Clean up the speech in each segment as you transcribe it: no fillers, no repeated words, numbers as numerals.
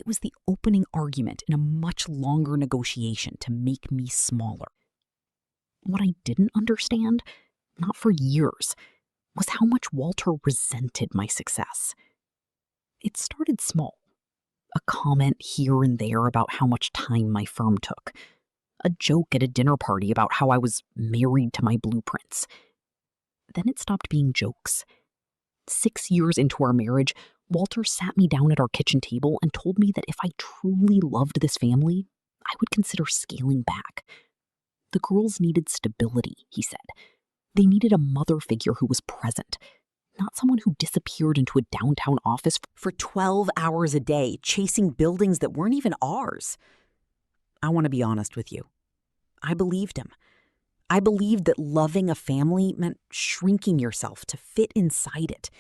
It was the opening argument in a much longer negotiation to make me smaller. What I didn't understand, not for years, was how much Walter resented my success. It started small. A comment here and there about how much time my firm took. A joke at a dinner party about how I was married to my blueprints. Then it stopped being jokes. 6 years into our marriage, Walter sat me down at our kitchen table and told me that if I truly loved this family, I would consider scaling back. The girls needed stability, he said. They needed a mother figure who was present, not someone who disappeared into a downtown office for 12 hours a day, chasing buildings that weren't even ours. I want to be honest with you. I believed him. I believed that loving a family meant shrinking yourself to fit inside it.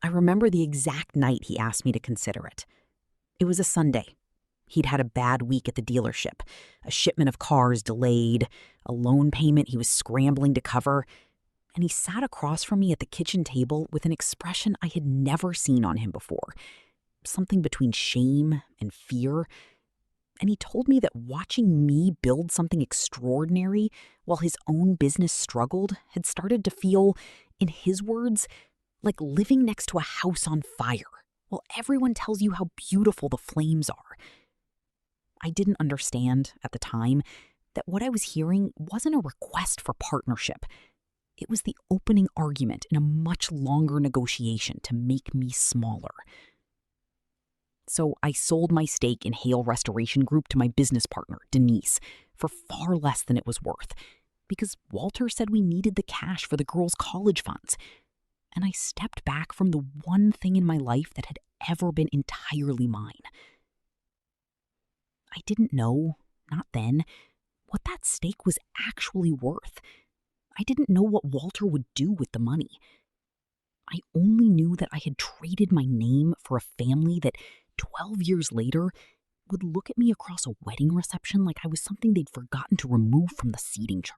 I remember the exact night he asked me to consider it. It was a Sunday. He'd had a bad week at the dealership, a shipment of cars delayed, a loan payment he was scrambling to cover, and he sat across from me at the kitchen table with an expression I had never seen on him before, something between shame and fear. And he told me that watching me build something extraordinary while his own business struggled had started to feel, in his words, like living next to a house on fire, while everyone tells you how beautiful the flames are. I didn't understand at the time that what I was hearing wasn't a request for partnership. It was the opening argument in a much longer negotiation to make me smaller. So I sold my stake in Hale Restoration Group to my business partner, Denise, for far less than it was worth, because Walter said we needed the cash for the girls' college funds. And I stepped back from the one thing in my life that had ever been entirely mine. I didn't know, not then, what that stake was actually worth. I didn't know what Walter would do with the money. I only knew that I had traded my name for a family that 12 years later would look at me across a wedding reception like I was something they'd forgotten to remove from the seating chart.